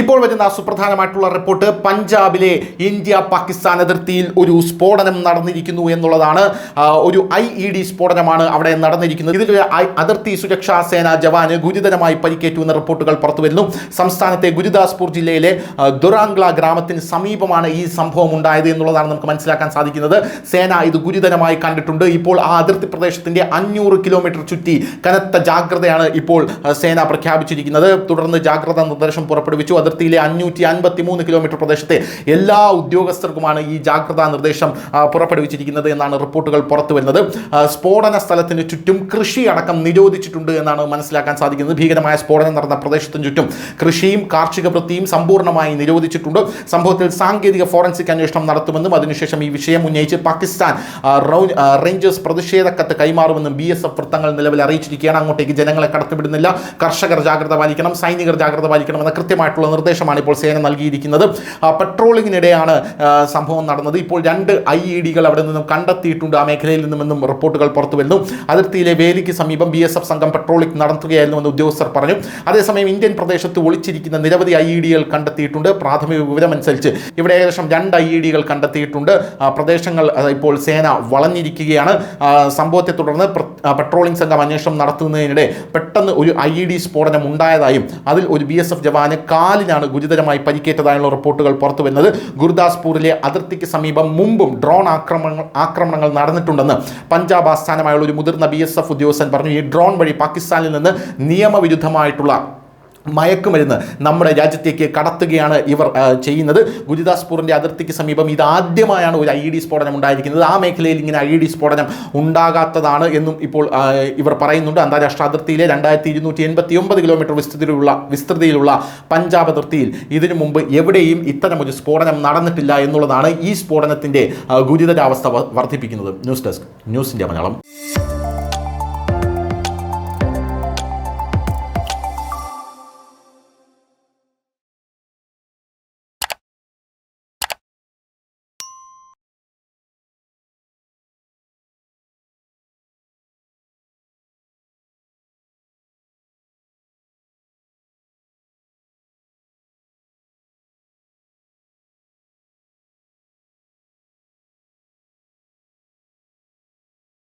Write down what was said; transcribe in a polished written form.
ഇപ്പോൾ വരുന്ന സുപ്രധാനമായിട്ടുള്ള റിപ്പോർട്ട് പഞ്ചാബിലെ ഇന്ത്യ പാകിസ്ഥാൻ അതിർത്തിയിൽ ഒരു സ്ഫോടനം നടന്നിരിക്കുന്നു എന്നുള്ളതാണ്. ഒരു IED സ്ഫോടനമാണ് അവിടെ നടന്നിരിക്കുന്നത്. ഇതിൽ അതിർത്തി സുരക്ഷാ സേന ജവാന് ഗുരുതരമായി പരിക്കേറ്റു എന്ന റിപ്പോർട്ടുകൾ പുറത്തുവരുന്നു. സംസ്ഥാനത്തെ ഗുരുദാസ്പൂർ ജില്ലയിലെ ദുറാംഗ്ല ഗ്രാമത്തിന് സമീപമാണ് ഈ സംഭവം ഉണ്ടായത് എന്നുള്ളതാണ് നമുക്ക് മനസ്സിലാക്കാൻ സാധിക്കുന്നത്. സേന ഇത് ഗുരുതരമായി കണ്ടിട്ടുണ്ട്. ഇപ്പോൾ ആ അതിർത്തി പ്രദേശത്തിന്റെ 500 കിലോമീറ്റർ ചുറ്റി കനത്ത ജാഗ്രതയാണ് ഇപ്പോൾ സേന പ്രഖ്യാപിച്ചിരിക്കുന്നത്. തുടർന്ന് ജാഗ്രതാ നിർദ്ദേശം പുറപ്പെടുവിച്ചു. അതിർത്തിയിലെ 553 കിലോമീറ്റർ പ്രദേശത്തെ എല്ലാ ഉദ്യോഗസ്ഥർക്കുമാണ് ഈ ജാഗ്രതാ നിർദ്ദേശം പുറപ്പെടുവിച്ചിരിക്കുന്നത് എന്നാണ് റിപ്പോർട്ടുകൾ പുറത്തു വരുന്നത്. സ്ഫോടന സ്ഥലത്തിന് ചുറ്റും കൃഷി അടക്കം നിരോധിച്ചിട്ടുണ്ട് എന്നാണ് മനസ്സിലാക്കാൻ സാധിക്കുന്നത്. ഭീകരമായ സ്ഫോടനം നടന്ന പ്രദേശത്തിന് ചുറ്റും കൃഷിയും കാർഷിക വൃത്തിയും സമ്പൂർണ്ണമായി നിരോധിച്ചിട്ടുണ്ട്. സംഭവത്തിൽ സാങ്കേതിക ഫോറൻസിക് അന്വേഷണം നടത്തുമെന്നും അതിനുശേഷം ഈ വിഷയം ഉന്നയിച്ച് പാകിസ്ഥാൻ റേഞ്ചേഴ്സ് പ്രതിഷേധ കത്ത് കൈമാറുമെന്നും BSF വൃത്തങ്ങൾ നിലവിൽ അറിയിച്ചിരിക്കുകയാണ്. അങ്ങോട്ടേക്ക് ജനങ്ങളെ കടത്തിവിടുന്നില്ല, കർഷകർ ജാഗ്രത പാലിക്കണം, സൈനികർ ജാഗ്രത പാലിക്കണം എന്ന കൃത്യമായിട്ടുള്ള നിർദ്ദേശമാണ് ഇപ്പോൾ സേന നൽകിയിരിക്കുന്നത്. പെട്രോളിങ്ങിനിടെയാണ് സംഭവം നടന്നത്. ഇപ്പോൾ 2 IEDകൾ അവിടെ നിന്നും കണ്ടെത്തിയിട്ടുണ്ട് ആ മേഖലയിൽ നിന്നുമെന്നും റിപ്പോർട്ടുകൾ പുറത്തു വരുന്നു. അതിർത്തിയിലെ വേലിക്ക് സമീപം BSF സംഘം പെട്രോളിംഗ് നടത്തുകയായിരുന്നുവെന്ന് ഉദ്യോഗസ്ഥർ പറഞ്ഞു. അതേസമയം ഇന്ത്യൻ പ്രദേശത്ത് ഒളിച്ചിരിക്കുന്ന നിരവധി IEDകൾ കണ്ടെത്തിയിട്ടുണ്ട്. പ്രാഥമിക വിവരമനുസരിച്ച് ഇവിടെ ഏകദേശം 2 IEDകൾ കണ്ടെത്തിയിട്ടുണ്ട്. പ്രദേശങ്ങൾ ഇപ്പോൾ സേന വളഞ്ഞിരിക്കുകയാണ്. സംഭവത്തെ തുടർന്ന് പെട്രോളിംഗ് സംഘം അന്വേഷണം നടത്തുന്നതിനിടെ പെട്ടെന്ന് ഒരു IED സ്ഫോടനം ഉണ്ടായതായും അതിൽ ഒരു BSF ജവാന് കാലിനാണ് ഗുരുതരമായി പരിക്കേറ്റതായുള്ള റിപ്പോർട്ടുകൾ പുറത്തു വരുന്നത്. ഗുരുദാസ്പൂരിലെ അതിർത്തിക്ക് സമീപം മുമ്പും ഡ്രോൺ ആക്രമണങ്ങൾ നടന്നിട്ടുണ്ടെന്ന് പഞ്ചാബ് ആസ്ഥാനമായുള്ള ഒരു മുതിർന്ന BSF ഉദ്യോഗസ്ഥൻ പറഞ്ഞു. ഈ ഡ്രോൺ വഴി പാകിസ്ഥാനിൽ നിന്ന് നിയമവിരുദ്ധമായിട്ടുള്ള മയക്കുമരുന്ന് നമ്മുടെ രാജ്യത്തേക്ക് കടത്തുകയാണ് ഇവർ ചെയ്യുന്നത്. ഗുരുദാസ്പൂരിൻ്റെ അതിർത്തിക്ക് സമീപം ഇതാദ്യമായാണ് ഒരു IED സ്ഫോടനം ഉണ്ടായിരിക്കുന്നത്. ആ മേഖലയിൽ ഇങ്ങനെ IED സ്ഫോടനം ഉണ്ടാകാത്തതാണ് എന്നും ഇപ്പോൾ ഇവർ പറയുന്നുണ്ട്. അന്താരാഷ്ട്ര അതിർത്തിയിലെ 2289 കിലോമീറ്റർ വിസ്തൃതിയിലുള്ള പഞ്ചാബ് അതിർത്തിയിൽ ഇതിനു മുമ്പ് എവിടെയും ഇത്തരമൊരു സ്ഫോടനം നടന്നിട്ടില്ല എന്നുള്ളതാണ് ഈ സ്ഫോടനത്തിൻ്റെ ഗുരുതരാവസ്ഥ വർദ്ധിപ്പിക്കുന്നത്. News desk, news India Malayalam.